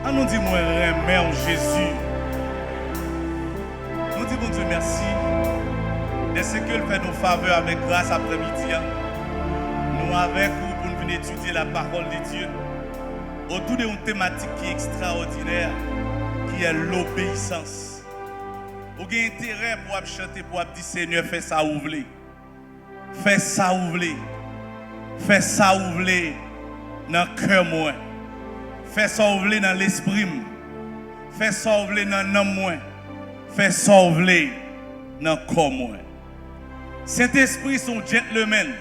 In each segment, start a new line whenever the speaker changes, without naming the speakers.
On nous dit, moi, remets Jésus. Nous disons, bon Dieu, merci. De ce qu'il fait nos faveurs avec grâce après-midi. Nous, avec vous, pour nous venir étudier la parole de Dieu. Autour d'une thématique qui est extraordinaire, qui est l'obéissance. Vous avez intérêt pour chanter, pour dire, Seigneur, fais ça où vous voulez. Fais ça où vous voulez. Fais ça où vous voulez dans le cœur moi. Fais ça où vous voulez dans l'esprit. Fais ça où vous voulez dans l'âme moi. Fais ça où vous voulez dans le corps moi. Saint-Esprit son gentleman.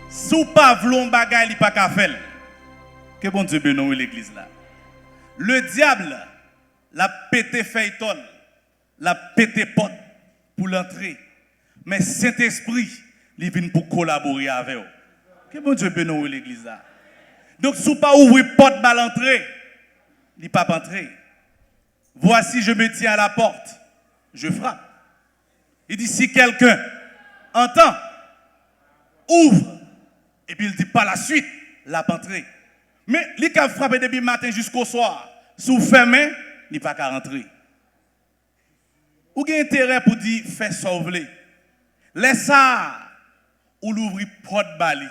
Si vous pas voulez bagay, il pas qu'à faire. Que bon Dieu bénisse l'église là. Le diable l'a pété feuilleton, l'a pété porte pour l'entrer. Mais Saint-Esprit, il vient pour collaborer avec vous. Que bon Dieu bénisse l'église là. Donc, si vous pas ouvrir porte à l'entrée, il ne pas entrer. Voici, je me tiens à la porte, je frappe. Il dit, si quelqu'un entend, ouvre. Et puis il dit, par la suite, la entrer. Mais il a frappé depuis le matin jusqu'au soir. Si vous fermez, il n'est pas qu'à rentrer. Ou avez intérêt pour dire, fais ça vous voulez. Laisse ça, ou l'ouvrir porte bali.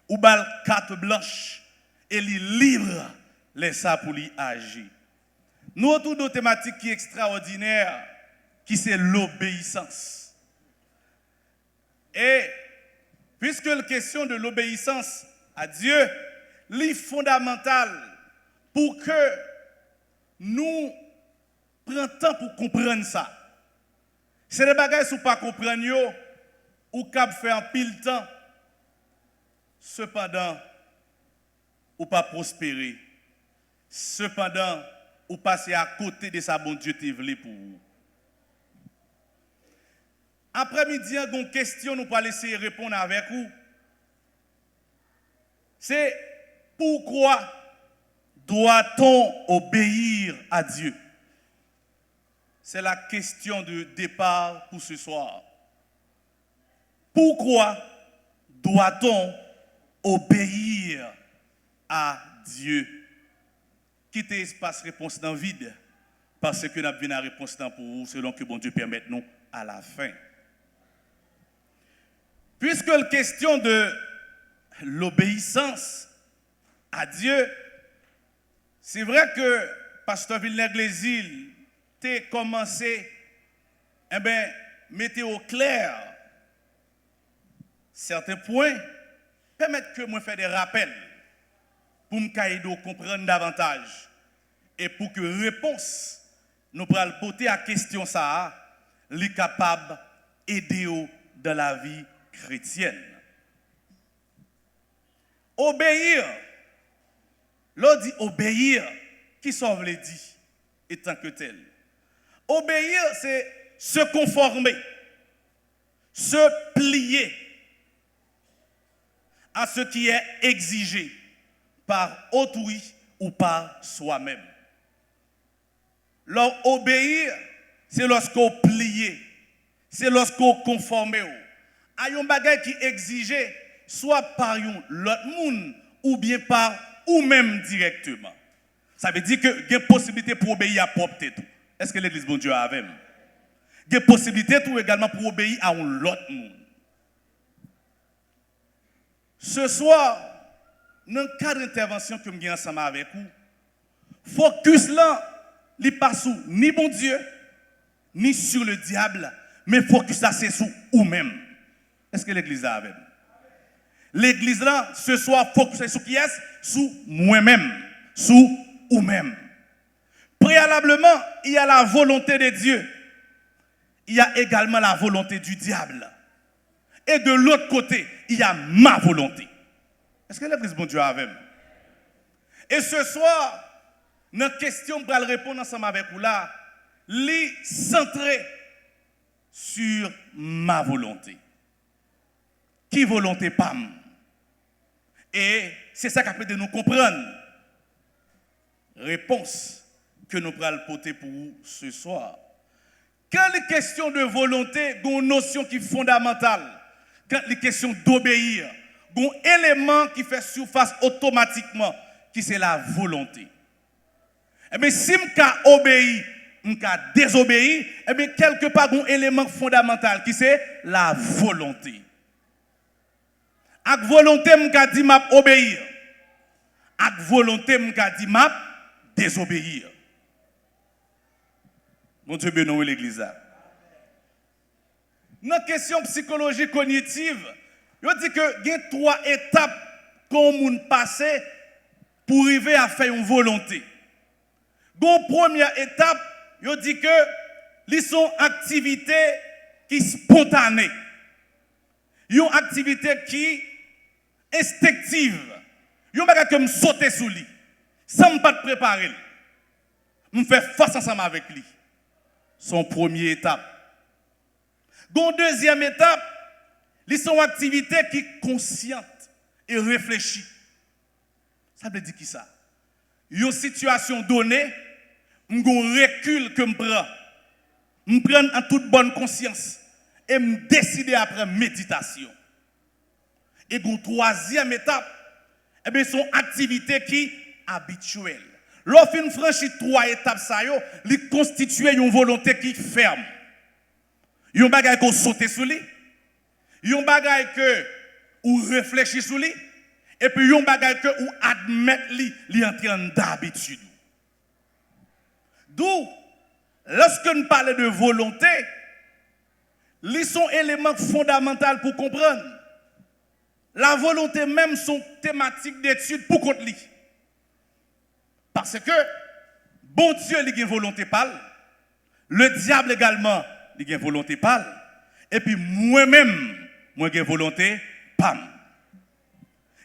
Ou bal carte blanche. Et il libre, laisse ça pour lui agir. Nous avons une thématique qui est extraordinaire, qui c'est l'obéissance. Et puisque la question de l'obéissance à Dieu est fondamentale pour que nous prenions temps pour comprendre ça. C'est des bagages que vous ne pas comprendre ou cap faire en pile temps. Cependant, ou pas prospérer. Cependant, ou passer à côté de sa bon Dieu te voulait pour vous. Après-midi, il y a une question, nous allons essayer de répondre avec vous. C'est pourquoi doit-on obéir à Dieu? C'est la question de départ pour ce soir. Pourquoi doit-on obéir à Dieu? Quittez l'espace réponse dans le vide, parce que nous avons la réponse pour vous, selon que bon Dieu permette nous à la fin. Puisque la question de l'obéissance à Dieu, c'est vrai que Pasteur Villeneuve-Glésil a commencé, mettez au clair certains points, permettre que moi fasse des rappels pour me comprendre davantage et pour que réponse nous pourrons porter à question ça, les capables d'aider dans la vie chrétienne. Obéir, l'on dit obéir, qui ça veut dire étant que tel? Obéir, c'est se conformer, se plier à ce qui est exigé par autrui ou par soi-même. Obéir, c'est lorsqu'on plie, c'est lorsqu'on conforme. Il y a un bagage qui exige soit par l'autre monde ou bien par ou même directement. Ça veut dire que il y a une possibilité pour obéir à propre tête. Est-ce que l'église bon Dieu a avec? Il y a une possibilité tout également pour obéir à l'autre monde. Ce soir, dans le cadre d'intervention que je suis ensemble avec vous, focus là, il n'est pas sur ni bon Dieu, ni sur le diable, mais focus là, c'est sur vous-même. Est-ce que l'église a avec? L'église là, ce soir, focus sur qui est? Sur moi-même, sur vous-même. Préalablement, il y a la volonté de Dieu. Il y a également la volonté du diable. Et de l'autre côté, il y a ma volonté. Est-ce que l'église bon Dieu a avec? Et ce soir, notre question pour répondre ensemble avec vous là, les centrer sur ma volonté. Qui volonté pam? Et c'est ça qui permet de nous comprendre. Réponse que nous allons porter pour vous ce soir. Quand il est question de volonté, il y a une notion qui est fondamentale. Quand il est question d'obéir, il y a un élément qui fait surface automatiquement, qui c'est la volonté. Eh bien, si je obéis, je désobéi, eh bien, quelque part, un élément fondamental qui c'est la volonté. Avec volonté, je dis m'a obéir. Avec volonté, je dis m'a désobéir. Mon Dieu bénisse l'église. Dans la question psychologie cognitive, il dit que il y a 3 étapes qu'on moun passer pour arriver à faire une volonté. Dans la première étape, il dit que ils sont activités qui sont spontanées. Ils ont activité qui instinctive. Ils ont pas comme sauter sous lui sans me pas préparer. Me faire face ensemble avec lui. Son première étape. Dans la deuxième étape, ils sont activités qui sont conscientes et réfléchies. Ça veut dire qui ça? Une situation donnée, je recule que je prends. Je prends en toute bonne conscience et je décide après méditation. Et dans la troisième étape, eh bien, sont activités qui sont habituelles. Lorsqu'on franchit 3 étapes, ils constituent une volonté qui ferme. Il y a un bagage qu'on saute sur lui. Il y a un bagage que ou réfléchit sur lui. Et puis il y a un bagage que ou admettre lui en train d'habitude. D'où, lorsque nous parlons de volonté, ils sont éléments fondamentaux pour comprendre. La volonté même sont thématiques d'étude pour contre lui. Parce que, bon Dieu, il a une volonté pâle. Le diable également, il a une volonté pâle. Et puis moi-même, moi j'ai une volonté pâle.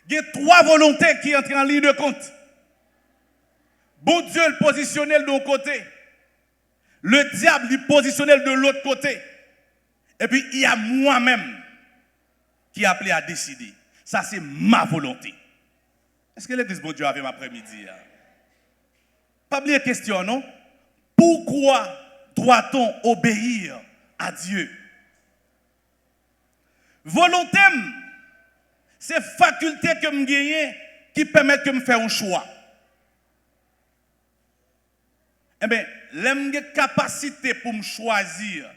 Il y a 3 volontés qui entrent en ligne de compte. Bon Dieu, il positionne de l'autre côté. Le diable, il positionne de l'autre côté. Et puis, il y a moi-même qui est appelé à décider. Ça, c'est ma volonté. Est-ce que l'église bon Dieu avait après-midi? Pas oublier la question, non? Pourquoi doit-on obéir à Dieu? Volonté, c'est faculté que je gagne qui permet que je fasse un choix. Eh bien, j'ai capacité pour me choisir,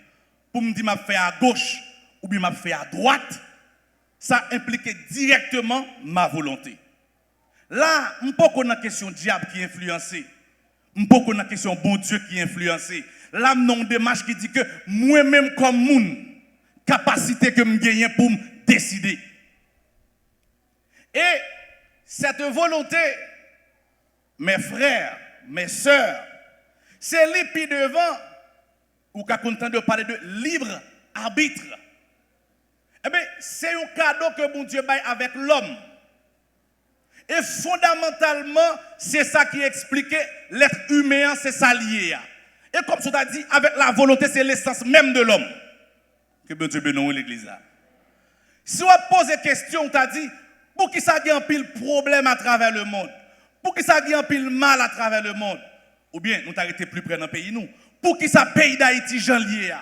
pour me dire que je fais à gauche ou bien je fais à droite, ça implique directement ma volonté. Là, je ne peux pas une question diable qui est influencé. Je ne peux pas une question bon Dieu qui est influencé. Là, je une démarche qui dit que moi-même comme moun, capacité que je gagne pour me décider. Et cette volonté, mes frères, mes sœurs, c'est l'épi devant, ou qu'à content de parler de libre arbitre. Eh bien, c'est un cadeau que bon Dieu baille avec l'homme. Et fondamentalement, c'est ça qui explique l'être humain, c'est ça lié. Et comme tu as dit, avec la volonté, c'est l'essence même de l'homme. Que bon Dieu bénisse l'église. Si on pose des questions, tu as dit, pour qui ça a un pile problème à travers le monde? Pour qui ça a un pile mal à travers le monde? Ou bien, nous t'arrêtons plus près dans le pays, nous. Pour qui ça pays d'Haïti, Jean lié?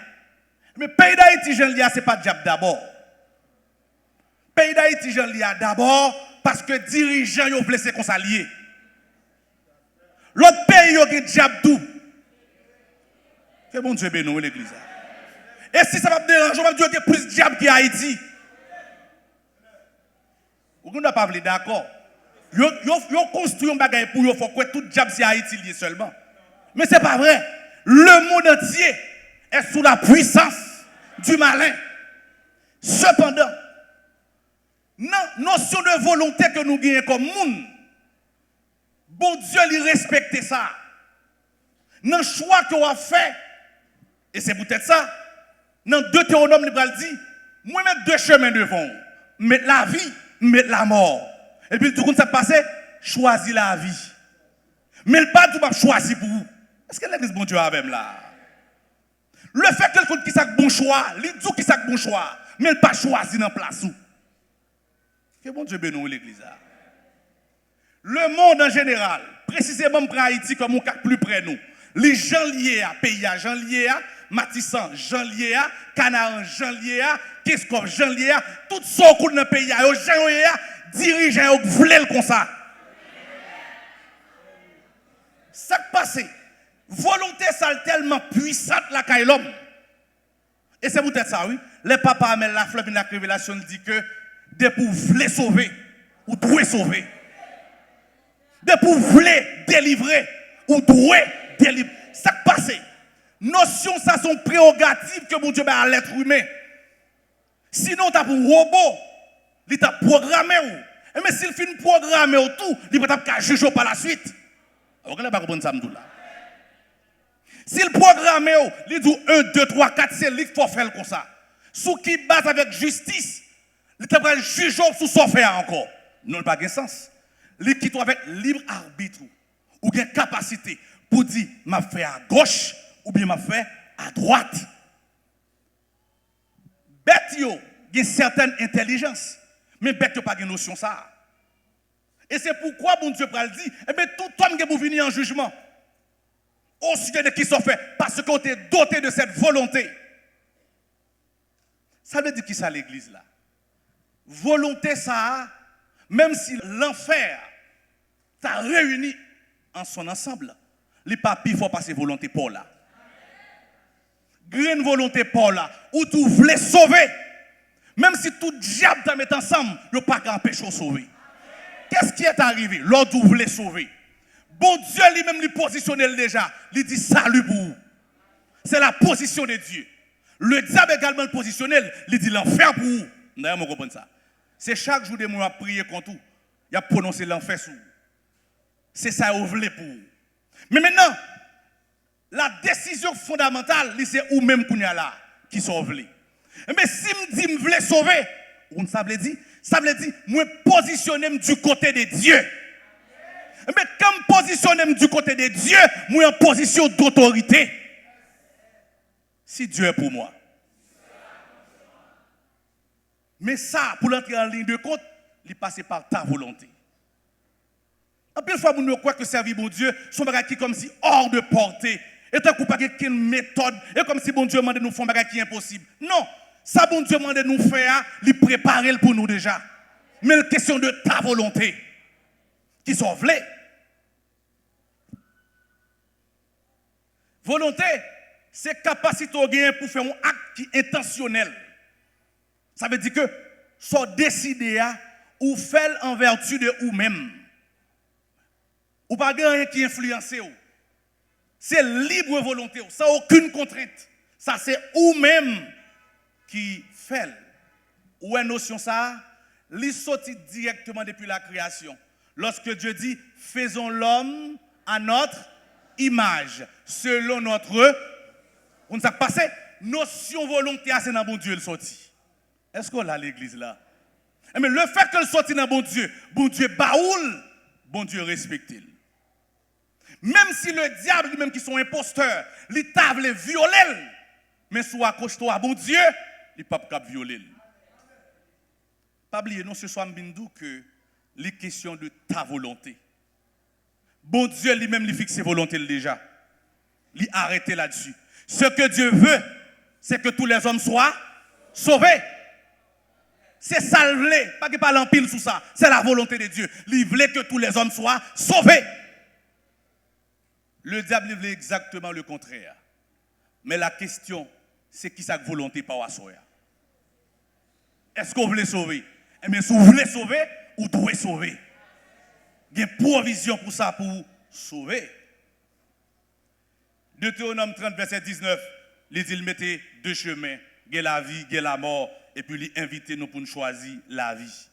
Mais pays d'Haïti, Jean lié, ce n'est pas diable d'abord. Pays d'Haïti, Jean lié d'abord parce que dirigeants ont blessé comme ça lié. L'autre pays, il y a diable tout. Que bon Dieu bénisse l'église. Et si ça va me déranger, on va dire qu'il y a plus de diable qu'Haïti. Vous ne pas d'accord. Ils construit un bagage pour eux, faut que tout diable c'est Haïti lié seulement. Mais ce n'est pas vrai. Le monde entier est sous la puissance du malin. Cependant, notion de volonté que nous gagnons comme monde, bon Dieu lui respecte ça. Dans le choix qu'on a fait, et c'est peut-être ça, dans Deutéronome, il dit, moi je mets 2 chemins devant, mettre la vie, mettre la mort. Et puis tout le monde s'est passé, choisis la vie. Mais le pas tout va choisir pour vous. Est-ce que l'église bon Dieu a même là? Le fait que quelqu'un qui a bon choix, il dit qui a bon choix, mais il pas choisi dans place où. Que bon Dieu bénisse l'église. Le monde en général, précisément pour Haïti comme on est plus près de nous, les gens liés à pays, gens liés à Matissan, gens liés à Canaan, gens liés à Kiskov, gens liés à tout ce qu'on dans le pays, gens liés à dirigeants qui veulent comme ça. Ça qui passe? Volonté, ça est tellement puissante la caille l'homme. Et c'est peut-être ça, oui. Les papas amènent la fleuve de la révélation dit que des pour vouloir sauver, ou doit sauver. Des pour vouloir délivrer, ou doit délivrer. Ça passe. Notion, ça sont prérogatives que mon Dieu a à l'être humain. Sinon, tu as pour robot, il t'a programmé. Mais s'il finit programmé tout, il peut pas juger par la suite. Vous ne comprenez pas ça, là. S'il programme, il dit 1, 2, 3, 4, c'est lui qu'il faut faire comme ça. Sous qui base avec justice, il va juger sous son faire encore. Non, pas de sens. Il quitte avec libre arbitre ou bien capacité pour dire m'a fait à gauche ou bien m'a fait à droite. Bête yo, il y a une certaine intelligence, mais bête yo pas de notion ça. Et c'est pourquoi bon Dieu pral dit, eh bien tout homme qui vous venir en jugement au sujet de qui sont fait parce qu'on est doté de cette volonté. Ça veut dire qui ça l'église là? Volonté ça, même si l'enfer t'a réuni en son ensemble, les papiers faut passer volonté pour là. Grande volonté pour là, où tu voulais sauver, même si tout diable t'a mis ensemble, il n'y a pas qu'à empêcher de sauver. Qu'est-ce qui est arrivé? L'autre voulait sauver. Bon Dieu lui-même lui positionne déjà. Il dit salut pour vous. C'est la position de Dieu. Le diable également positionné, il dit l'enfer pour vous. D'ailleurs, vous comprenez ça. C'est chaque jour de moi prier contre vous. Il a prononcé l'enfer sur vous. C'est ça que vous voulez pour vous. Mais maintenant, la décision fondamentale, c'est vous-même qui sauvez. Mais si je dis que je voulais sauver, vous savez dire, ça veut dire, moi positionner du côté de Dieu. Mais comme positionner du côté de Dieu, moi en position d'autorité. Si Dieu est pour moi. Mais ça, pour l'entrer en ligne de compte, il passe par ta volonté. En plus, fois, nous croyons que servir mon Dieu, son bagage qui est comme si hors de portée. Et tant qu'on n'a pas de méthode, et comme si bon Dieu demande de nous faire un bagage qui est impossible. Non, ça bon Dieu demande de nous faire, il prépare pour nous déjà. Mais la question de ta volonté, qui sont vlés. Volonté, c'est capacité au gain pour faire un acte qui est intentionnel. Ça veut dire que, soit décidé à, ou faire en vertu de vous-même. Ou pas rien qui influence. C'est libre volonté, sans aucune contrainte. Ça, c'est vous-même qui fait. Ou une notion ça, il sortit directement depuis la création. Lorsque Dieu dit, faisons l'homme à notre image, selon notre... On ne sait pas passé, notion volonté, c'est dans bon Dieu le sorti. Est-ce qu'on a l'église là? Mais le fait que le sorti dans bon Dieu baoule, bon Dieu respecte. Même si le diable lui-même qui sont imposteurs, il t'a voulu violer, mais soit accroche-toi à bon Dieu, il ne peut pas violer. Pas oublier, non, ce soir, Mbindou, que les questions de ta volonté. Bon Dieu lui-même, il fixe ses volontés déjà. Il arrête là-dessus. Ce que Dieu veut, c'est que tous les hommes soient sauvés. C'est ça le voulait, pas qu'il parle en pile sous ça. C'est la volonté de Dieu. Il voulait que tous les hommes soient sauvés. Le diable voulait exactement le contraire. Mais la question, c'est qui sa volonté par Wassoya. Est-ce qu'on voulait sauver? Eh bien, si vous voulez sauver, vous devez sauver. Il y a une provision pour ça, pour sauver. Deutéronome 30, verset 19, il dit, il mettait deux chemins, il y a la vie, il y a la mort, et puis il invite nous pour nous choisir la vie.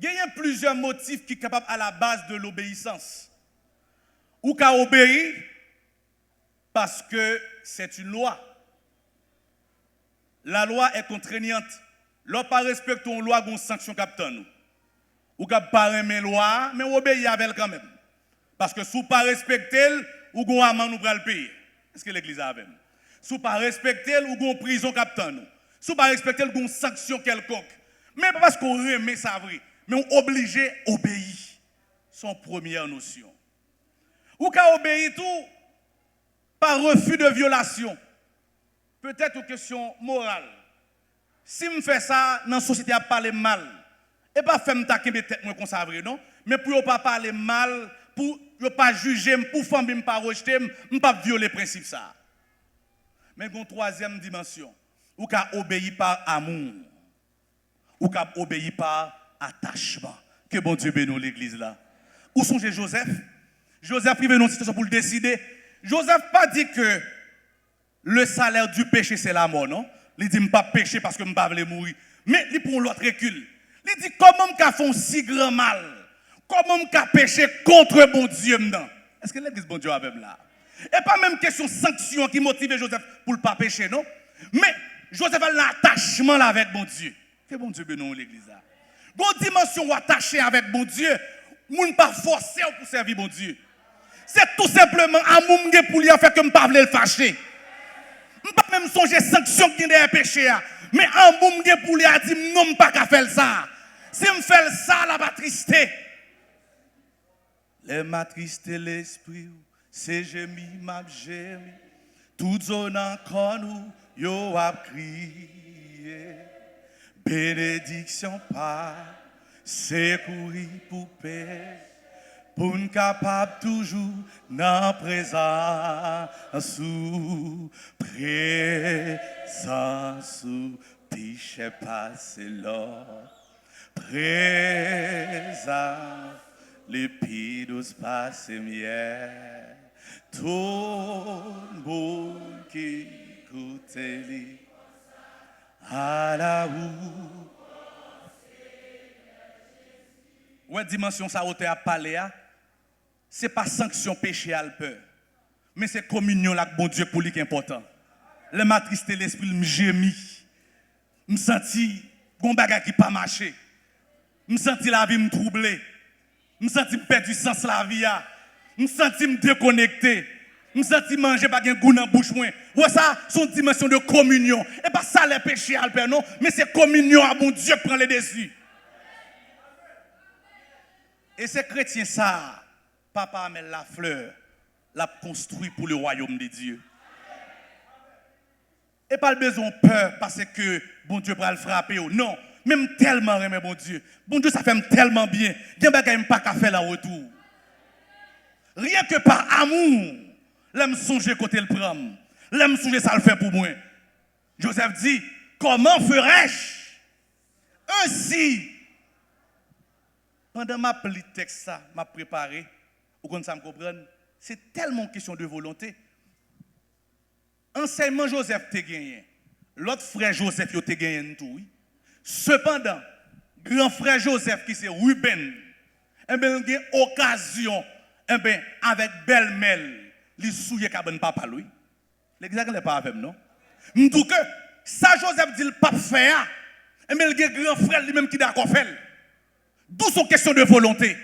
Il y a plusieurs motifs qui sont capables à la base de l'obéissance. Ou qu'à obéir parce que c'est une loi. La loi est contraignante. Lorsqu'on ne pas respecte une loi, il y a une sanction captant nous. Ou qu'à pas aimer loi, mais on obéit avec elle quand même. Parce que si vous ne pas respectez, ou avez une amende nous le payer. Est-ce que l'église a avec nous? Si vous ne pas respectez, ou avez une prison captant nous. Si vous ne pas respectez, vous avez une sanction quelconque. Mais pas parce qu'on remet ça vrai, mais on est obligé d'obéir. Son première notion. Ou qu'à obéir tout par refus de violation. Peut-être une question morale. Si je fais ça, dans la société, à parler mal. Et pas faire me taquer mes têtes comme ça, non? Mais pour ne pas parler mal, pour yo pas juger pour famille pas rejeter, pas violer principe ça. Mais une troisième dimension, ou qu'a obéi par amour, ou qu'a obéi par attachement. Que bon Dieu bénisse l'église là. Où sont Joseph? Joseph privé une situation pour le décider. Joseph pas dit que le salaire du péché c'est la mort, non? Il dit pas pécher parce que je ne pas mourir. Mais il prend l'autre recul. Il dit comment je fais un si grand mal? Comment je péché contre bon Dieu maintenant? Est-ce que l'église bon Dieu a même là? Et pas même question sanction qui motive Joseph pour ne pas pécher, non? Mais Joseph a l'attachement avec bon Dieu. Que bon Dieu bénisse l'église là. Bon dimension attaché avec bon Dieu, ne pas forcer pour servir bon Dieu. C'est tout simplement amour pour lui faire que je ne pas le fâcher. Je ne pas même songer sanction qui est péché. Mais amour pour lui a dit non, je ne pas faire ça. Si je fais ça, la va trister. Les m'attrister l'esprit, c'est gémi, m'a gémi. Toute zone encore nous, yo a crié. Bénédiction pas, c'est courir pour paix. Pour nous capable toujours dans présence piche passer l'or. Présence, les pidos passe miel. Tout le monde qui écoute lui à la roue. Ouais, dimension ça haute à parler, c'est pas sanction péché à le peur, mais c'est communion là que bon Dieu pour lui qui est important. Le m'attrister l'esprit, me gémit, me senti gon bagage qui pas marché, me senti la vie me troubler, me senti perdre du sens la vie, me senti me déconnecter, me senti manger pas gen goût dans bouche moins. Ouais ça, son dimension de communion. Et pas ça les péchés à le peur non, mais c'est communion à bon Dieu qui prend les dessus. Et ces chrétiens ça, papa met la fleur, l'a construit pour le royaume de Dieu. Et pas besoin de peur parce que bon Dieu va le frapper. Non, même tellement aimer bon Dieu. Bon Dieu ça fait tellement bien. Il n'y a pas qu'à faire en retour. Rien que par amour, l'aime songer côté le prendre. L'aime songer ça le fait pour moi. Joseph dit, comment ferais-je ainsi? Pendant ma pli texte ça, m'a préparé, ou comme ça me comprendre, c'est tellement question de volonté. Enseignement Joseph te gagné. L'autre frère Joseph yo te gagné tout oui. Cependant, grand frère Joseph qui c'est Ruben, eh ben il a occasion avec belle-mère, li souiller cabane papa lui. L'exact n'est pas avec non. M'dou que ça Joseph dit le pas faire, eh ben il a grand frère lui-même qui d'accord faire. D'où sont questions de volonté.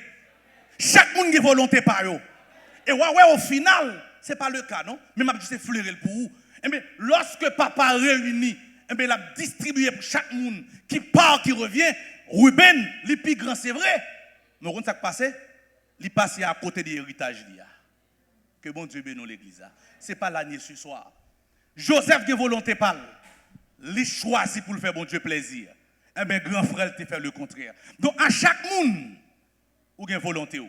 Chaque monde a volonté par eux. Et ouais, au final, ce n'est pas le cas, non? Mais je sais fleurer pour vous. Eh bien, lorsque papa réunit, eh bien, il a distribué pour chaque monde qui part, qui revient. Ruben, le plus grand, c'est vrai. Mais quand ça passe, il passe à côté de l'héritage. Que bon Dieu bénisse l'église. Ce n'est pas l'année ce soir. Joseph qui a volonté par il choisit pour le faire bon Dieu plaisir. Eh bien, grand frère te fait le contraire. Donc, à chaque monde, ou une volonté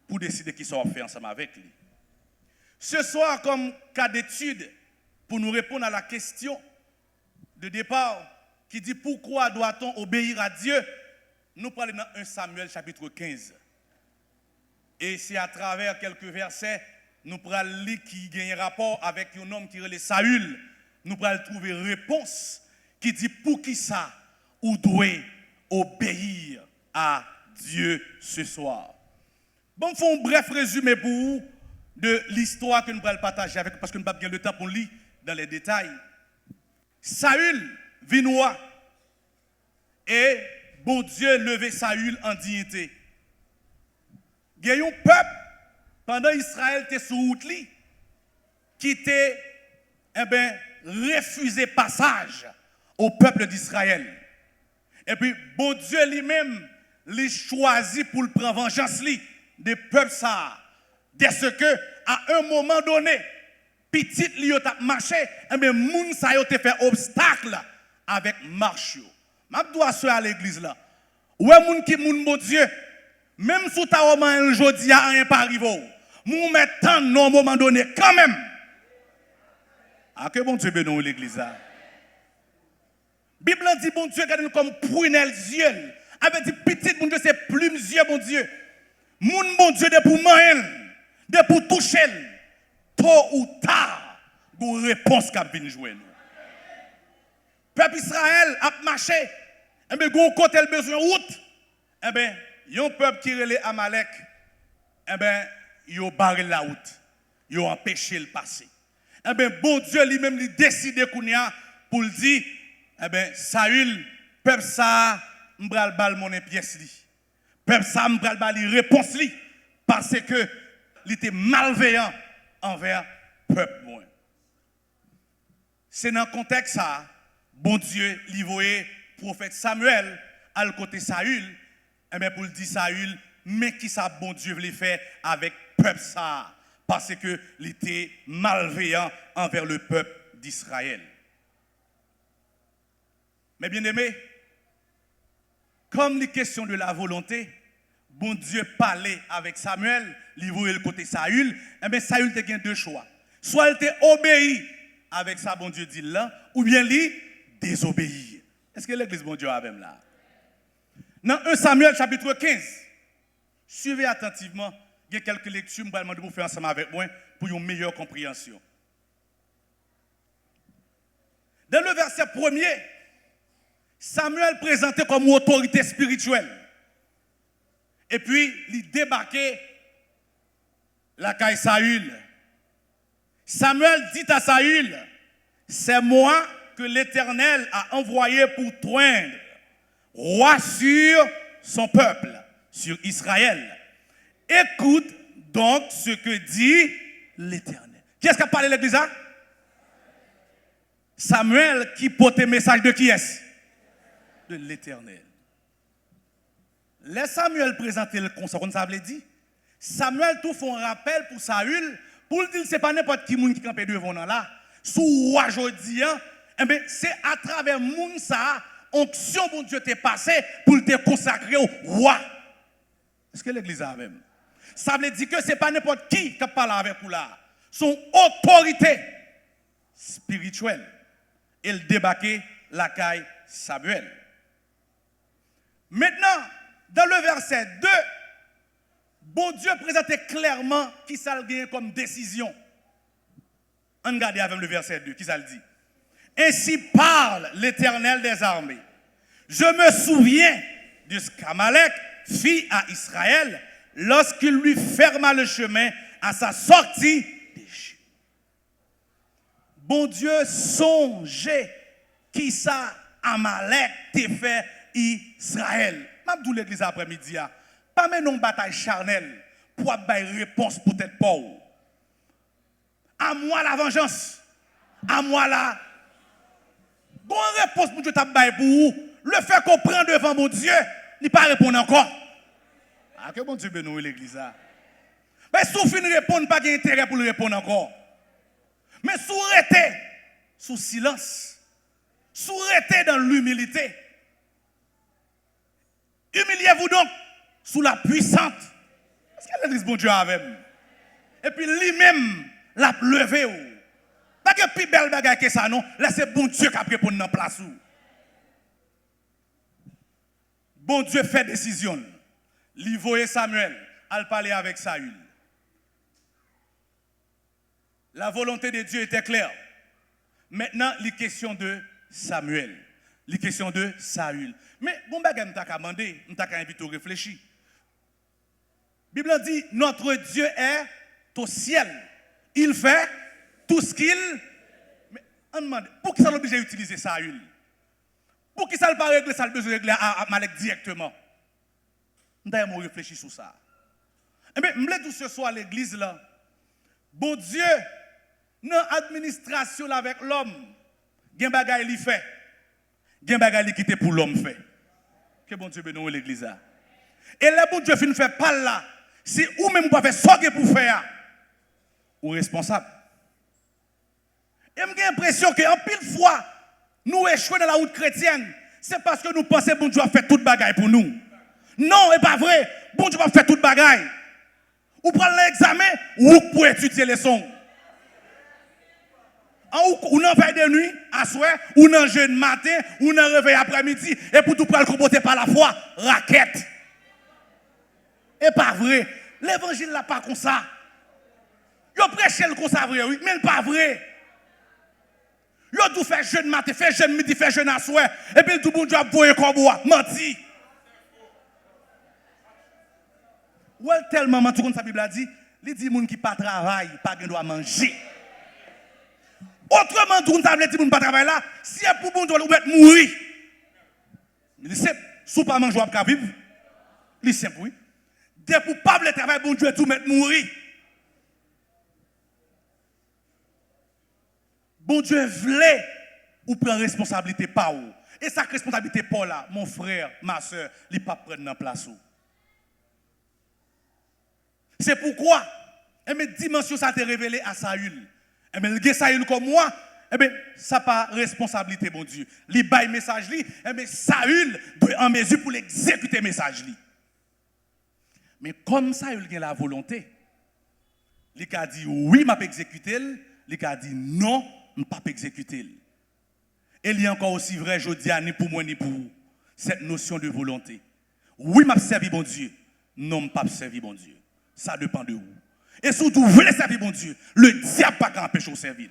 pour décider qui sera fait ensemble avec lui. Ce soir, comme cas d'étude, pour nous répondre à la question de départ qui dit pourquoi doit-on obéir à Dieu, nous parlons dans 1 Samuel chapitre 15. Et c'est à travers quelques versets, nous parlons lire qui gagne rapport avec un homme qui est Saül, nous parlons trouver réponse qui dit pour qui ça ou doit obéir à Dieu ce soir. Bon, je fais un bref résumé pour vous de l'histoire que nous allons partager avec, parce que nous n'avons pas le temps pour lire dans les détails. Saül vit roi et bon Dieu levé Saül en dignité. Il y a un peuple pendant Israël était sous route qui était refusé passage au peuple d'Israël. Et puis bon Dieu lui-même les choisit pour le prendre vengeance des peuples ça. Dès que à un moment donné, petit li yo t'a marché, et bien moun sa yo te fait obstacle avec marche yo. M'a doit se à l'église là. Ouais moun qui moun bon Dieu, même sous ta roman jodi a rien pas arrivé. nous mettons non moment donné quand même. Ah, que bon Dieu bénisse l'église. La Bible dit, bon Dieu, regarde comme prunelle yeux. Avec dit, petit, bon Dieu, c'est plumes yeux, bon Dieu. Moun, bon Dieu, de pour manger, de pour toucher, tôt ou tard, une réponse qui vient jouer. Peuple Israël a marché, et bien, gon côté le besoin route, et bien, yon peuple qui relève Amalek, et bien, yon barré la route, yon empêché le passer. Eh bien, bon Dieu lui-même lui décide pour le dire, eh bien, Saül, peuple ça, m'bral bal mon pièce li. Peuple ça, m'bral bal li réponse li, parce que il était malveillant envers peuple moi. C'est dans le contexte ça, bon Dieu lui voyait prophète Samuel à le côté Saül, eh bien, pour le dire Saül, mais qui ça bon Dieu voulait faire avec peuple ça? Parce qu'il était malveillant envers le peuple d'Israël. Mais bien aimé, comme les questions de la volonté, bon Dieu parlait avec Samuel, il voyait le côté Saül, et bien Saül a eu deux choix. Soit il était obéi avec ça, bon Dieu dit là, ou bien il désobéit. Est-ce que l'église, bon Dieu, a même là? Dans 1 Samuel chapitre 15, suivez attentivement. Il y a quelques lectures que je vais demander pour faire ensemble avec moi pour une meilleure compréhension. Dans le verset 1er, Samuel présentait comme autorité spirituelle. Et puis, il débarquait la caille Saül. Samuel dit à Saül, c'est moi que l'Éternel a envoyé pour toindre roi sur son peuple, sur Israël. Écoute donc ce que dit l'Éternel. Qui est-ce qui a parlé de l'église? Samuel qui porte le message de qui est-ce? De l'Éternel. Laisse Samuel présenter le conseil, comme ça veut dire. Samuel tout fait un rappel pour Saül, pour lui dire que ce n'est pas n'importe qui qui campe devant nous là. Sous roi aujourd'hui, c'est à travers moun ça, onction bon Dieu t'est passé pour te consacrer au roi. Est-ce que l'église a même? Ça veut dire que ce n'est pas n'importe qui parle avec vous là. Son autorité spirituelle. Elle débarquait la caille Samuel. Maintenant, dans le verset 2, bon Dieu présentait clairement qui ça gagne comme décision. On regarde avec le verset 2, qui ça le dit? Ainsi parle l'Éternel des armées. Je me souviens de ce qu'Amalek fit à Israël lorsqu'il lui ferma le chemin à sa sortie d'Égypte. Bon Dieu songeait qui ça Amalek t'a fait Israël. M'abdou l'église après-midi, pas mener une bataille charnelle pour avoir une réponse peut-être pas. À moi la vengeance, à moi la bonne réponse pour Dieu t'a bail pour vous. Le fait qu'on prend devant mon Dieu, il pas répondre encore. Ah, que bon Dieu bénisse l'église. Mais si vous ne répondez pas, il n'y a intérêt pour le répondre encore. Mais si vous restez sous silence, si vous restez dans l'humilité, humiliez-vous donc sous la puissante. Est-ce que l'église bon Dieu avec vous? Et puis lui-même l'a levé. Pas que plus belle bagaille que ça, non? Là, c'est bon Dieu qui a répondu dans place. Bon Dieu fait décision. Il voyait Samuel à parler avec Saül. La volonté de Dieu était claire. Maintenant, les questions de Samuel. Les questions de Saül. Mais bon bagage m'ta ka mandé, m'ta ka invité à réfléchir. La Bible dit notre Dieu est au ciel. Il fait tout ce qu'il. Mais on demande pour qui ça l'oblige à utiliser Saül? Pour qui ça ne pas régler ça, le besoin de régler à Amalek directement? D'ailleurs, je réfléchis sur ça. Eh bien, je voulais tout ce soir à l'église là. Bon Dieu, dans l'administration avec l'homme, il y a des bagages qu'il fait. Il y a des bagages qu'il quitte pour l'homme fait. Que bon Dieu bénisse l'église là. Et là, bon Dieu ne fait pas là. Si ou même pas faire ce que pour faire, ou responsable. Et j'ai l'impression qu'en pile fois, nous échouons dans la route chrétienne, c'est parce que nous pensons que bon Dieu a fait toute bagaille pour nous. Non, ce n'est pas vrai. Bon Dieu va faire toute bagaille. ou prendre l'examen, ou pour étudier les leçons. Ou dans veille de nuit, à soir, ou dans jeûne matin, ou dans réveil après-midi, et pour tout prendre le comporter par la foi, raquette. Et pas vrai. L'évangile n'est pas comme ça. Yo prêche le comme ça vrai, oui, mais pas vrai. Yo tout fait jeûne matin, fait jeûne midi, fait jeûne à soir, et puis tout le monde a voyé comme bois, menti. Ou tellement menti comme sa Bible a dit, il dit moun qui pas travail, pas doit manger. Autrement, tout le monde dit moun pas travail là, si pour bon doit mettre mourir. Il dit simple, sous pas manger ou pas vivre. Il dit simple oui. Dès pour pas le travail, bon Dieu tout mettre mourir. Bon Dieu voulait ou prend responsabilité pas ou. Et sa responsabilité pas là, mon frère, ma soeur, il pas prendre dans place ou. C'est pourquoi mes dimensions ça t'est révélé à Saül. Et bien le Saül comme moi, eh bien ça pas responsabilité bon Dieu. Li bail message li, eh bien Saül doit en mesure pour l'exécuter message li. Mais comme Saül a la volonté, il a dit oui, m'a exécuter, il a dit non, je ne peux pas exécuter. Et il y a encore aussi vrai, je dis, ni pour moi, ni pour vous, cette notion de volonté. Oui, m'a servi bon Dieu. Non, je ne peux pas servir bon Dieu. Ça dépend de vous. Et surtout, vous voulez servir bon Dieu. Le diable n'a pas empêcher de servir.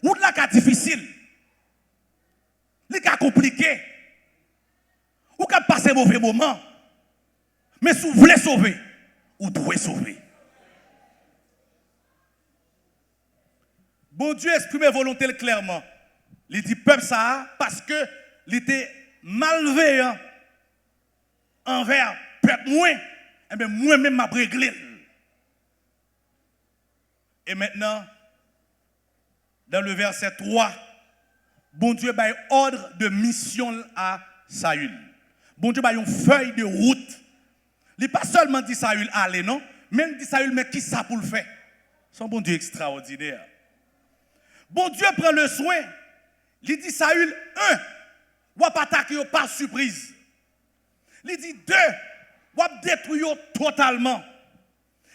Ou de la cas difficile. Les cas compliqués. Ou quand passer un mauvais moment. Mais si vous voulez sauver, vous devez sauver. Bon Dieu exprime volonté clairement. Il dit peuple ça parce que il était malveillant envers peuple moi. Et bien moi-même m'a réglé. Et maintenant, dans le verset 3, bon Dieu a ordre de mission à Saül. Bon Dieu a une feuille de route. Il n'a pas seulement dit Saül allez, non, mais il dit Saül, mais qui ça pour le faire? C'est un bon Dieu extraordinaire. Bon Dieu prend le soin. Il dit Saül, 1, ou pas attaquer par surprise. Il dit 2, ou détruire totalement.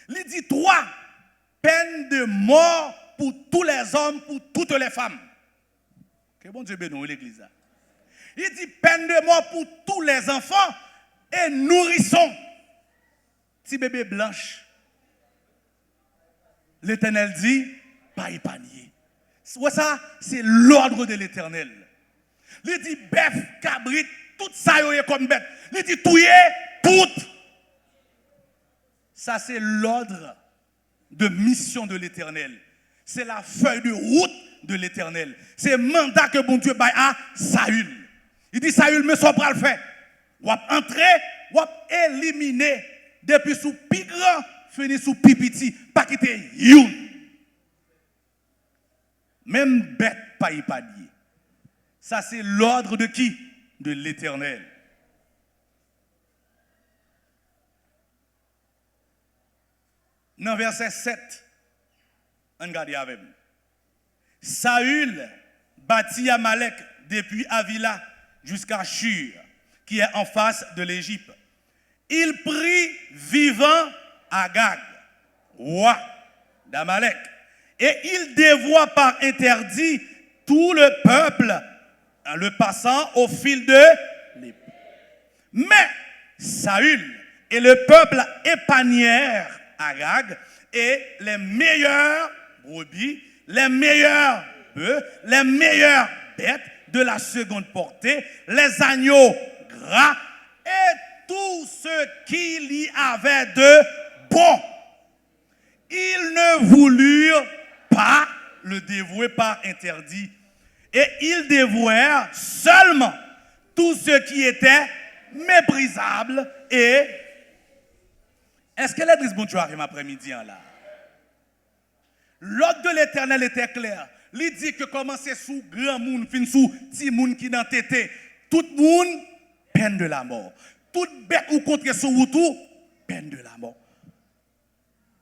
Il dit 3, peine de mort pour tous les hommes, pour toutes les femmes. Que bon Dieu bénisse l'église. Il dit peine de mort pour tous les enfants et nourrissons. Petit bébé blanche. L'Éternel dit, pas épargné. Ça, c'est l'ordre de l'Éternel. Il dit bœuf, cabrit, tout ça est comme bête. Il dit touyer tout. Ça, c'est l'ordre de mission de l'Éternel. C'est la feuille de route de l'Éternel. C'est le mandat que bon Dieu baille à Saül. Il dit Saül, mais ça va le faire. Ou entrer, ou éliminer depuis sous plus grand, fini sous plus petit, pas quitter youn. Même bête pas y palier. Ça c'est l'ordre de qui? De l'Éternel. Dans verset 7, on regarde avec nous. Saül bâtit Amalek depuis Avila jusqu'à Shur, qui est en face de l'Égypte. Il prit vivant Agag, roi d'Amalek, et il dévoie par interdit tout le peuple en le passant au fil de l'épée. Mais Saül et le peuple épargnèrent Agag et les meilleurs brebis, les meilleurs bœufs, les meilleures bêtes de la seconde portée, les agneaux gras et tout ce qu'il y avait de bon. Ils ne voulurent pas le dévouer par interdit. Et ils dévouèrent seulement tout ce qui était méprisable et... Est-ce que l'église bon Dieu arrive après-midi là? L'ordre de l'Éternel était clair. Il dit que commencer sous grand monde, fin sous petit monde qui dans tété, tout monde peine de la mort. Tout bête ou contre sous tout peine de la mort.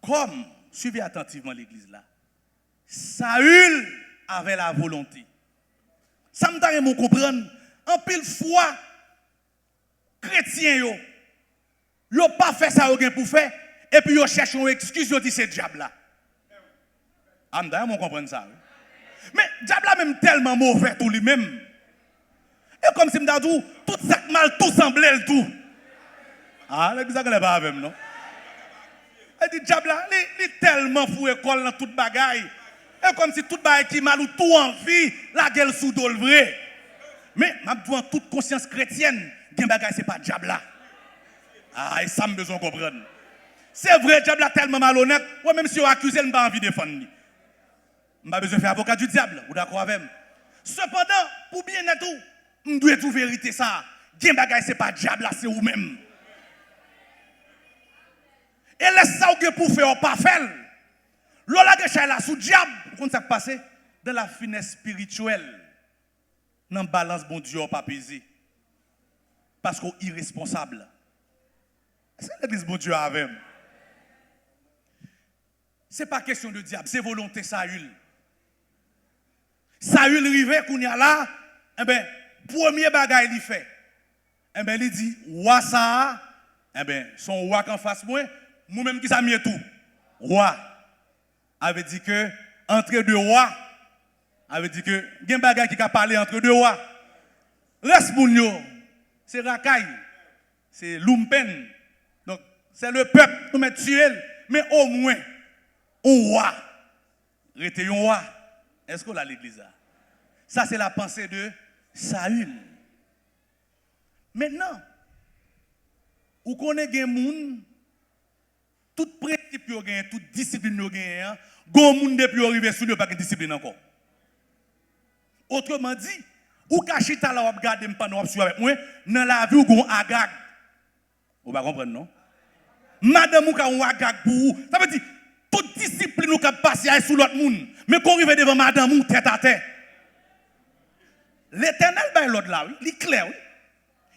Comme suivez attentivement l'église là. Saül avait la volonté. Ça me donne mon comprendre. En pile fois chrétien yo Yo pas fait ça pour faire et puis yo cherche une excuse, yo dit c'est diable là. Amda, on comprend ça. Oui? Mais diable là même tellement mauvais tout lui-même. Et comme si m'da tout ça mal tout semblait le tout. Ah, l'église n'est pas avec non. Et dit diable là, il est tellement fou école dans toute bagaille. Et comme si toute bagaille qui mal ou tout envie, la gueule sous le vrai. Mais m'a dit en toute conscience chrétienne, gen bagaille c'est pas diable là. Ah, et ça me besoin comprendre. C'est vrai diable là tellement malhonnête, ou même si on accuse, il pas envie de défendre. Je pas besoin de faire avocat du diable, vous d'accord avec moi? Cependant, pour bien être tout, je dois tout vérité ça. Gen bagay c'est pas diable là, c'est vous même. Et laisse ça que pour faire pas faire. Lola que chez là sous diable, comment ça passe dans la finesse spirituelle. Dans balance bon Dieu pas pesé. Parce qu'on irresponsable. C'est l'église bon Dieu avec. C'est pas question de diable, c'est volonté Saül. Saül rivé qu'on y a là, eh ben premier bagay il fait. Eh ben il dit roi ça, eh ben son roi qu'en face moi même qui ça mieux tout. Roi avait dit que entre deux rois avait dit que gen bagay qui a parlé entre deux rois. Reste pour nous, c'est racaille, c'est lumpen. Donc c'est le peuple nous met tuer, mais au moins un roi, rete un roi. Est-ce qu'on a l'église là? Ça, c'est la pensée de Saül. Maintenant, vous connaissez des gens, tout principe, toute discipline, vous avez des gens depuis arriver sur le pas de discipline encore. Autrement dit, ou cachez ta la regarder pendant que avec moi, dans la vie, vous avez un agag. Vous ne comprenez, non? Madame, vous avez un agag pour vous. Ça veut dire, toute discipline nous cap passer sur l'autre monde, mais qu'on arrive devant madame ou tête à tête. L'Éternel ben l'autre là, oui, il est clair, oui.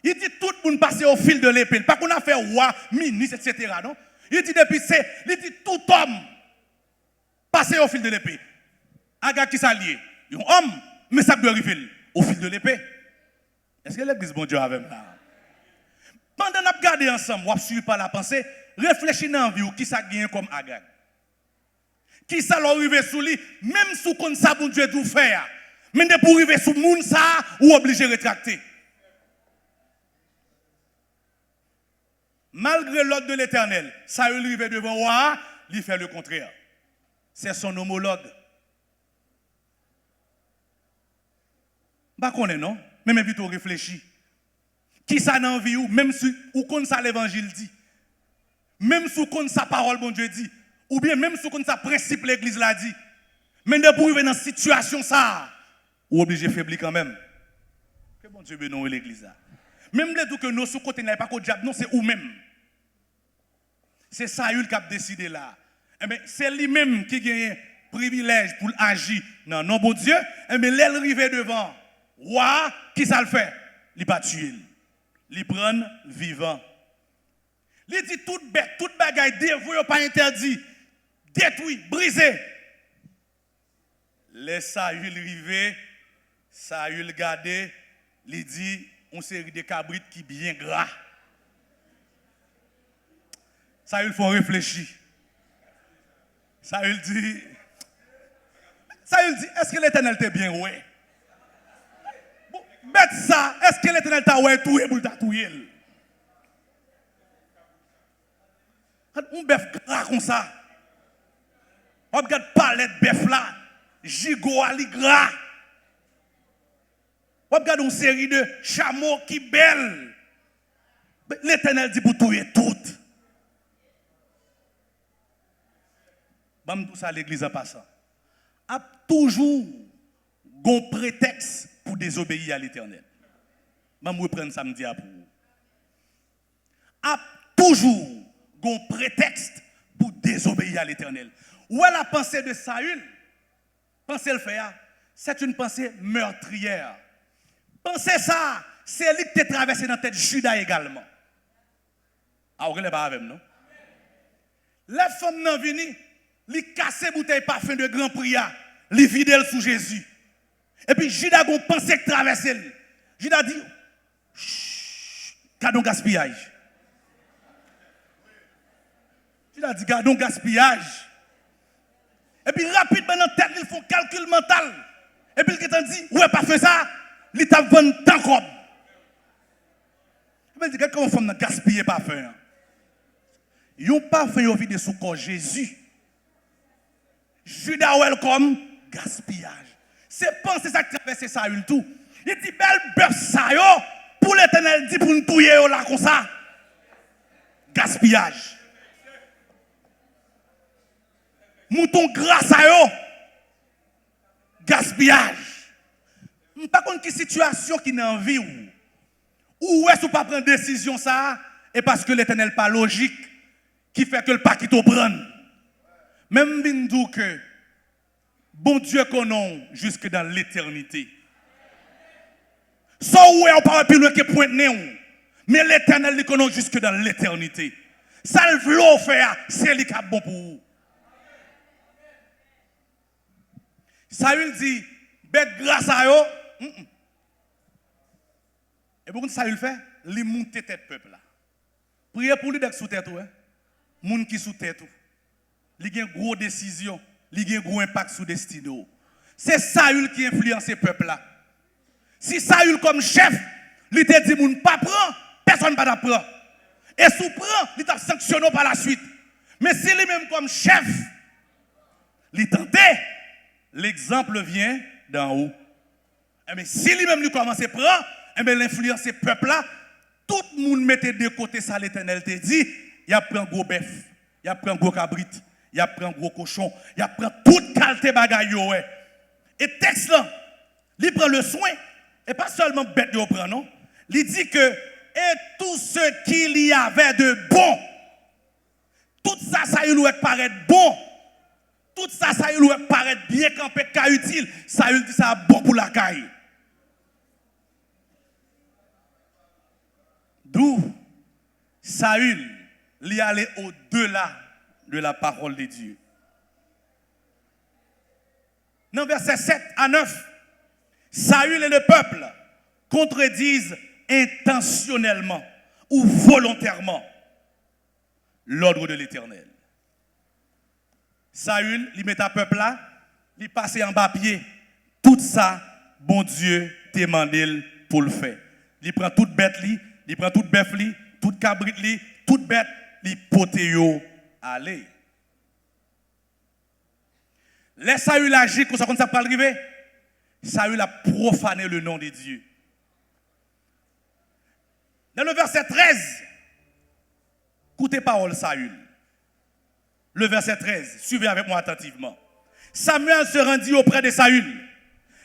Il dit tout le monde passer au fil de l'épée, pas qu'on a fait roi, ministre, etc. Non? Il dit depuis il dit tout homme passer au fil de l'épée. Agag qui s'allie, un homme, mais ça doit arriver au fil de l'épée. Est-ce que l'église bon Dieu avec là? Pendant qu'on a regardé ensemble, on suit par la pensée, réfléchis dans la vie qui ça gagne comme Agag. Qui ça l'arrive sous lui, même sous qu'on ça bon Dieu tout faire. Mais de pour arriver sous moun ça ou obligé de rétracter. Malgré l'ordre de l'Éternel, ça arrive devant roi, il fait le contraire. C'est son homologue. Pas qu'on est non, mais plutôt réfléchi. Qui ça dans vie ou même si ou qu'on ça l'évangile dit. Même sous qu'on sa parole bon Dieu dit. Ou bien même si on sa principe l'église l'a dit. Mais de pour arriver dans cette situation ça, ou obligé de faiblir quand même. Que bon Dieu bénisse l'église là. Même les tout que nous sous côté n'est pas qu'au diable, non c'est ou même. C'est Saül qui a décidé là. Eh bien, c'est lui-même qui gagne privilège pour agir dans non bon Dieu. Eh bien, l'aile arrivé devant roi, qui ça le fait? Il pas tuer. Il prend vivant. Il dit toute bête, toute bagaille dévouée pas interdit. Détruit, brisé. Laisse Saül arriver, Saül garder, il dit une série de cabrites qui bien gras. Saül faut réfléchir. Saül dit, est-ce que l'Éternel t'est bien ouais? Bête ça, est-ce que l'Éternel t'a ouais toué pour t'atouiller? Un bœuf gras comme ça. On regarde palette bœuf là, gigot ali gras. On regarde une série de chameaux qui belles. L'Éternel dit pour touiller toutes. Bam tout ça l'église en passant. A toujours un prétexte pour désobéir à l'Éternel. Bam reprendre samedi à pour. A toujours un prétexte pour désobéir à l'Éternel. Où est la pensée de Saül? Pensez le faire. C'est une pensée meurtrière. Pensez ça, c'est lui qui t'a traversé dans la tête Judas également. Ah, vous ne pas avec non? Les femmes n'ont venu, ils cassent bouteille parfum de grand prière, ils vident sous Jésus. Et puis Judas a pensé que traverser. Judas dit, chut, cadeau gaspillage. Il a dit, gardons gaspillage. Et puis rapidement dans la tête, ils font calcul mental. Et puis il a dit, ouais, pas fait ça, il t'a vendu tant comme. Il dit, comment on fait gaspiller parfum? Yon parfum yon vide sous corps Jésus. Judas welcome, gaspillage. C'est penser ça qui traverse Saül tout. Il dit, belle bœuf ça yo, pour l'Éternel dit pour nous touyer là comme ça. Gaspillage. Mouton grâce à yo. Gaspillage. Par contre, quelle situation qui n'a envie ou est-ce qu'on pas prendre décision ça et parce que l'Éternel pas logique qui fait que le pas qui te prenne. Même bien dit que bon Dieu connaît jusque dans l'éternité. Ça où on pas plus loin que point néon. Mais l'Éternel le connaît jusque dans l'éternité. Ça le veut faire, c'est lui qui est bon pour vous. Saül dit, bête grâce à eux. Et pourquoi Saül fait? Il monte tête peuple là. Priez pour lui d'être sous tête. Moun qui sous tête. Il y a une grosse décision. Il y a un gros impact sur le destin. C'est Saül qui influence ce peuple là. Si Saül comme chef, il te dit moun pas prend, personne ne va prendre. Et sous prend, il t'a sanctionné par la suite. Mais si lui-même comme chef, il tentait, l'exemple vient d'en haut. Mais si lui-même lui commence à prendre, l'influence ce peuple là, tout le monde mettait de côté ça l'Éternel te dit, il a pris un gros bœuf, il a pris un gros cabrit, il a pris un gros cochon, il a pris toute qualité bagaille. Et texte là, il prend le soin, et pas seulement bête de prendre, non. Il dit que, et tout ce qu'il y avait de bon, tout ça, ça lui paraît bon. Tout ça, ça lui paraît bien campé, cas utile. Ça lui dit ça bon pour la caille. D'où Saül lui allait au-delà de la parole de Dieu. Dans versets 7 à 9, Saül et le peuple contredisent intentionnellement ou volontairement l'ordre de l'Éternel. Saül, il met un peuple là, il passe en bas pied. Tout ça, bon Dieu t'a demandé pour le faire. Il prend toute bête, il prend toute bœuf, toute cabrit, toute bête, il pote yo aller. Laisse Saül agir comme ça ne pas arriver. Saül a profané le nom de Dieu. Dans le verset 13, écoutez parole Saül. Le verset 13, suivez avec moi attentivement. Samuel se rendit auprès de Saül.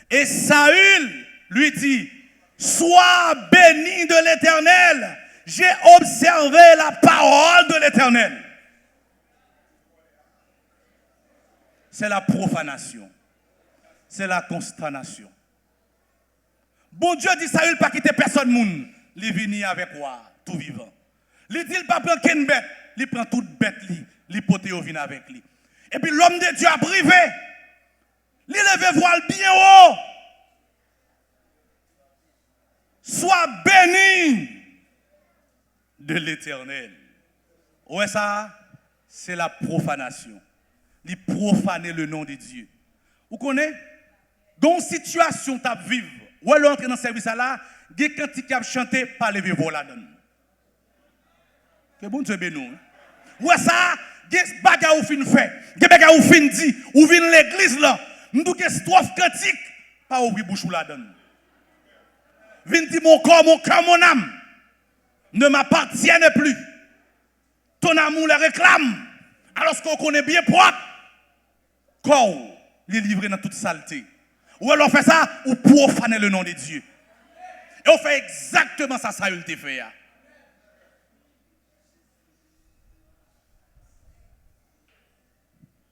Et Saül lui dit, sois béni de l'Éternel. J'ai observé la parole de l'Éternel. C'est la profanation. C'est la consternation. Bon Dieu dit Saül pas quitter personne moun. Il vient avec moi, tout vivant. Il dit il pas prendre qu'une bête, il prend toute bête il pote au vin avec lui. Et puis l'homme de Dieu a privé. Il levé voile bien haut. Sois béni de l'Éternel. Ouais ça, c'est la profanation. Il profaner le nom de Dieu. Vous connaissez? Dans une situation tu vivre, ou elle entre dans le service là, il y a des cantiques qui chanté par lever voile là dedans. Que bon Dieu béni. Ouais ça, il y a des bagages ou fin fait, il y a des bagages ou fin dit, ou vient l'église là, nous avons des strophes cantiques, pas ouvrir bouche là dedans. Vient dire mon corps, mon âme ne m'appartiennent plus. Ton amour les réclame. Alors qu'on connaît bien propre, corps, les livrer dans toute saleté. Ou alors on fait ça, ou profaner le nom de Dieu. Et on fait exactement ça, ça, il te fait.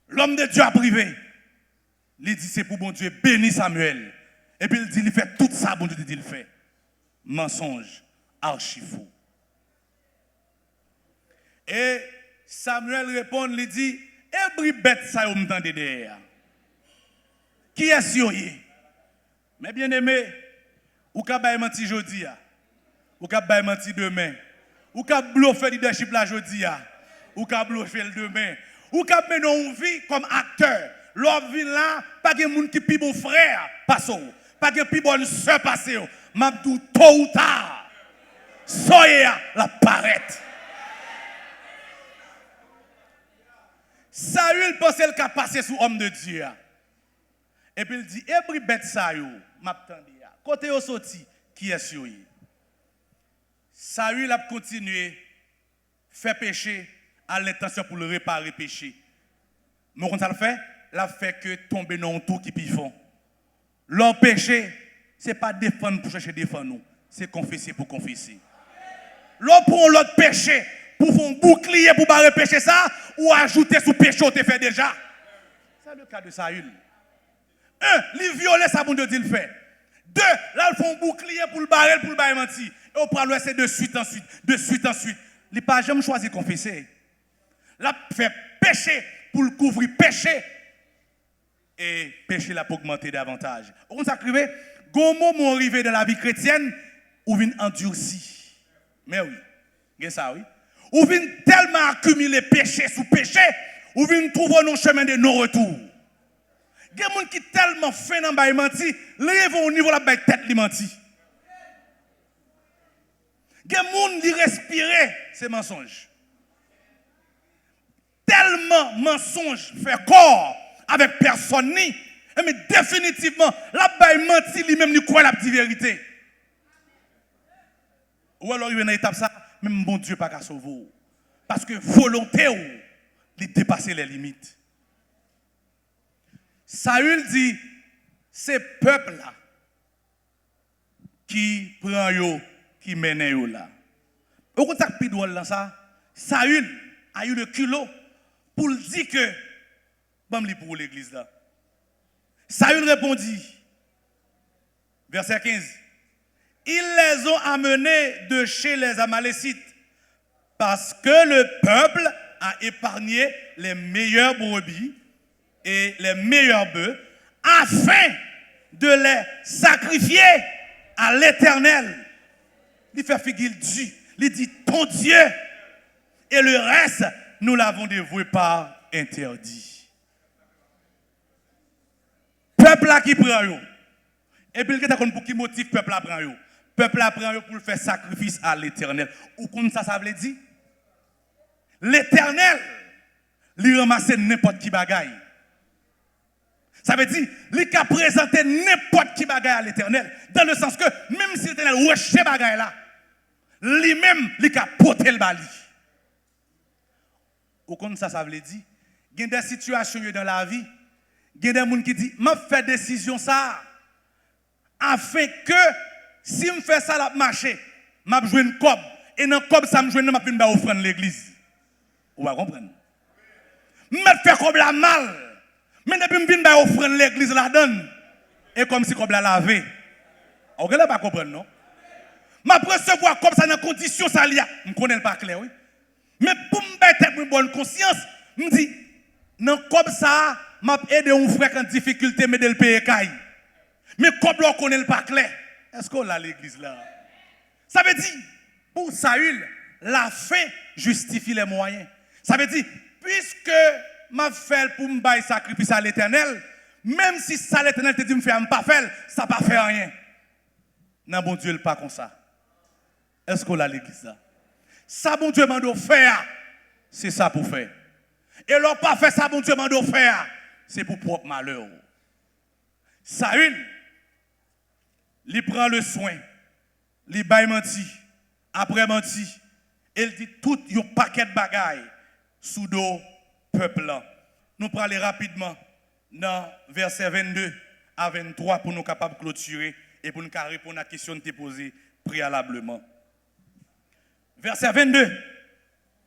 L'homme de Dieu a privé. Il dit c'est pour bon Dieu, béni Samuel. Et puis il dit, il fait tout ça, bon Dieu dit, il fait. Mensonge, archi faux. Et Samuel répond, il dit, et bri bête ça, vous m'entendez derrière. Qui est-ce que mais bien aimé, ou ka bay menti jodi, ou ka bay menti demain, ou ka bluffer leadership la jodi, ou ka bloquer le demain, ou ka mener une vie comme acteur. L'homme vient là, pas de monde qui pi bon frère passe, pas de pi bonne sœur passe. M'a tout tôt ou tard. Soyez la paraître. Saül pensait qu'il a passé sous homme de Dieu. Et puis il dit, et bête ça yo, m'attendez. Côté au sorti, qui est sur lui? Saül a continué faire péché à l'intention pour le réparer péché. Mais quand ça le fait, l'a fait que tomber dans tout qui pifon. Leur péché, c'est pas défendre pour chercher défendre nous, c'est confesser pour confesser. L'on prend l'autre péché pour faire un bouclier pour barrer péché ça ou ajouter sous péché on te fait déjà. C'est le cas de Saül. Un, il viole ça bon Dieu dit le fait. Deux, là ils font un bouclier pour le barrer pour le barrer mentir. Et on prend le c'est de suite ensuite. Il n'a pas jamais choisi de confesser. Là fait péché pour le couvrir péché et péché l'a pour augmenter davantage. On s'acrive, gon moment arrivé dans la vie chrétienne ou vient endurci. Mais oui, c'est ça oui. Ou vient tellement accumuler péché sous péché, ou vient trouver nos chemins de non-retour. Il y a des gens qui tellement fin dans le menti, ils vont au niveau de la tête li menti. Il y a des gens qui respirent ces mensonges. Tellement mensonge fait corps avec personne ni, mais définitivement, la baille menti lui-même ni quoi la petite vérité. Ou alors il y a une étape ça, même bon Dieu pas qu'à sauver. Parce que volonté ou, il dépasse les limites. Saül dit, c'est peuple là qui prend yo, qui mène yo là. Au contraire, plus drôle dans ça, Saül a eu le culot pour dire que, bon, pour l'église là. Saül répondit, verset 15, ils les ont amenés de chez les Amalécites parce que le peuple a épargné les meilleures brebis et les meilleurs bœufs afin de les sacrifier à l'Éternel. Il fait figure Dieu, il dit ton Dieu et le reste nous l'avons dévoué par interdit. Peuple là qui prend yo. Et puis il pour qui motive peuple là prend yo. Peuple là prend yo pour faire sacrifice à l'Éternel. Ou comme ça veut dire l'Éternel lui ramasse n'importe qui bagaille. Ça veut dire lui qui présenter n'importe qui bagaille à l'Éternel dans le sens que même si l'Éternel recherche bagaille là, lui-même lui qui porter le bali. Ou comme ça veut dire il y a des situations dans la vie, il y a des gens qui disent m'a fait décision ça afin que si je fais ça la marcher, m'a jouer une cob et dans cob ça me joindre m'a venir offrande l'église. Vous va comprendre. M'a fait comme la mal. Mais depuis me venir offrande l'église la donne et comme si comme la laver. Vous ne pas comprendre non. M'a recevoir comme ça dans condition ça lia, me connais pas clair oui. Mais pour me mettre une bonne conscience, me dit non comme ça m'a aider un frère en difficulté mais de le payer caille. Mais comme on connaît pas clair. Est-ce qu'on a l'église là? Ça veut dire, pour Saül, la fin justifie les moyens. Ça veut dire, puisque m'a fait pour me bailler sacrifice à l'Éternel, même si ça l'Éternel te dit me faire pas faire, ça pas faire rien. Non bon Dieu, pas comme ça. Est-ce qu'on a l'église là? Ça bon Dieu m'a dit faire, c'est ça pour faire. Et leur pas fait ça bon Dieu m'a dit faire, c'est pour propre malheur. Saül, il prend le soin, il baille menti, après menti, il dit tout un paquet de bagailles sous le peuple. Nous prenons aller rapidement dans verset 22 à 23 pour nous capables de clôturer et pour nous répondre à la question que tu as posée préalablement. Verset 22,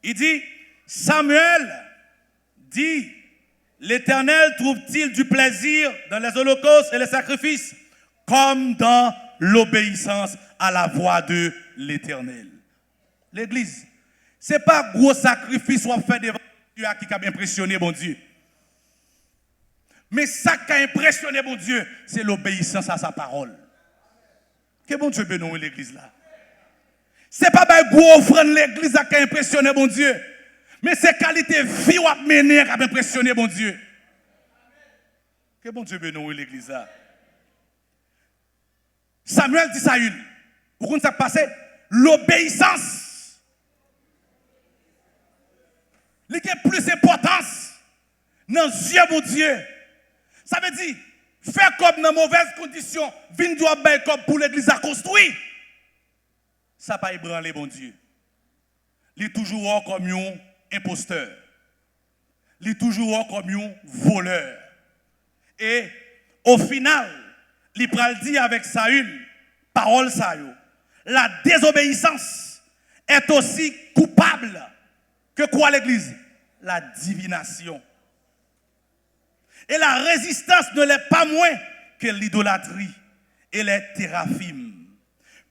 il dit, Samuel dit, l'Éternel trouve-t-il du plaisir dans les holocaustes et les sacrifices comme dans l'obéissance à la voix de l'Éternel. L'Église, ce n'est pas un gros sacrifice qu'on fait devant Dieu qui a impressionné mon Dieu. Mais ça qui a impressionné mon Dieu, c'est l'obéissance à sa parole. Que bon Dieu bénisse l'Église là. Ce n'est pas un gros offrande l'Église qui a impressionné mon Dieu. Mais c'est qualité vie ou mener qui a impressionné bon Dieu. Que bon Dieu bénisse l'église là. Samuel dit Saül. Vous comprenez ça passé? L'obéissance. Il y a plus d'importance dans les yeux de Dieu. Ça veut dire, faire comme dans mauvaises conditions, venir doit comme pour l'église à construire. Ça pas ébranler bon Dieu. Il est toujours comme un imposteur. Il est toujours comme un voleur. Et au final, il pral dit avec Saül, parole Saül, la désobéissance est aussi coupable que quoi l'église? La divination. Et la résistance ne l'est pas moins que l'idolâtrie et les théraphim.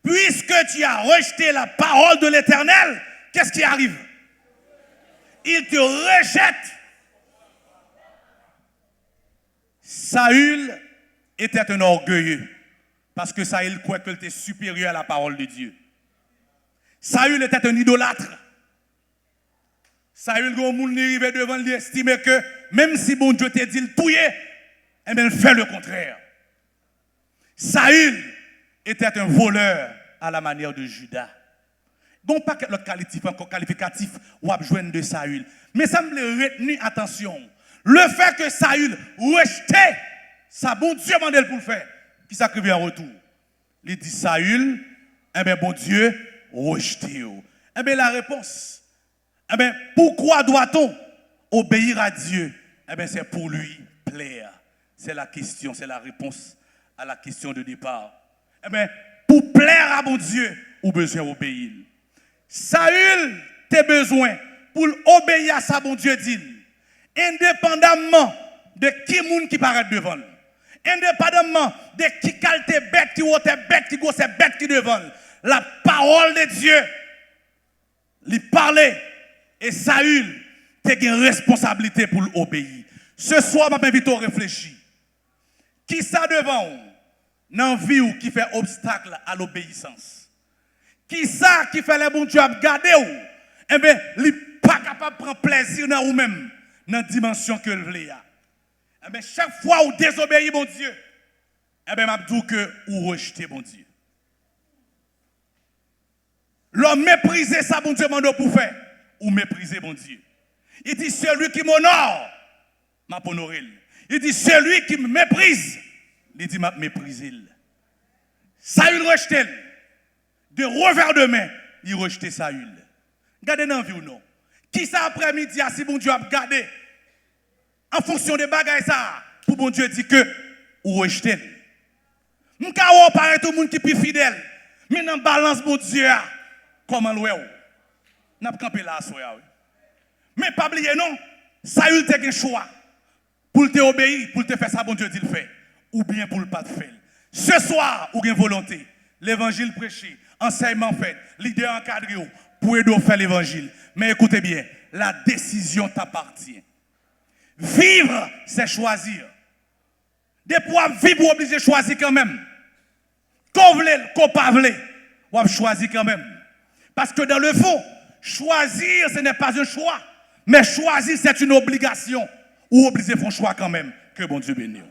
Puisque tu as rejeté la parole de l'Éternel, qu'est-ce qui arrive? Il te rejette. Saül était un orgueilleux parce que Saül croyait qu'il était supérieur à la parole de Dieu. Saül était un idolâtre. Saül, quand on est arrivé devant lui, estimait que même si bon Dieu te dit le touiller, eh bien, il fait le contraire. Saül était un voleur à la manière de Judas. Bon, pas l'autre qualificatif ou abjoint de Saül. Mais ça me retenu, attention. Le fait que Saül rejetait, ça bon Dieu mandé pour le faire. Qui s'accrit en retour? Il dit Saül, eh bien bon Dieu, rejeté. Eh bien la réponse, eh bien pourquoi doit-on obéir à Dieu? Eh bien c'est pour lui plaire. C'est la question, c'est la réponse à la question de départ. Eh bien pour plaire à mon Dieu, ou besoin d'obéir. Saül, tes besoins pour obéir à ça, bon Dieu dit, indépendamment de qui monde qui paraît devant, indépendamment de qui qualité bête, qui haute bête, qui grosse bête qui devant, la parole de Dieu, lui parlait, et Saül, tu as une responsabilité pour l'obéir. Ce soir, je m'invite à réfléchir. Qui ça devant dans la vie ou qui fait obstacle à l'obéissance? Qui ça qui fait les bons Dieu à garder ou? Eh bien, il n'est pas capable de prendre plaisir dans vous-même, dans la dimension que vous voulez. Eh bien, chaque fois où vous désobéissez, bon Dieu, eh bien, je dis que vous rejetez, bon Dieu. L'homme méprisé ça, bon Dieu, m'a pour faire, ou mépriser, bon Dieu. Il dit, celui qui m'honore, m'a honoré. Il dit, celui qui me méprise, il dit, m'a méprisé. Saül rejeté. De revers de main, il rejetait Saül. Gardez dans la vie ou non? Qui ça après-midi, si bon Dieu a gardé, en fonction des bagages, ça, pour bon Dieu dire que ou rejeter. M'kawo paraît tout le monde qui est plus fidèle. Mais dans balance, bon Dieu, comment l'oué ou? N'a pas campé là, mais pas oublier non, Saül a un choix pour te obéir, pour te faire ça, bon Dieu dit le fait, ou bien pour le pas de faire. Ce soir, ou bien volonté, l'évangile prêché, enseignement fait, leader encadré pour aider à faire l'évangile. Mais écoutez bien, la décision t'appartient. Vivre, c'est choisir. Des fois, vivre, obligé de choisir quand même. Qu'on voulait, qu'on pas voulait, on choisir quand même. Parce que dans le fond, choisir, ce n'est pas un choix. Mais choisir, c'est une obligation. Ou obligé de faire un choix quand même. Que bon Dieu bénisse.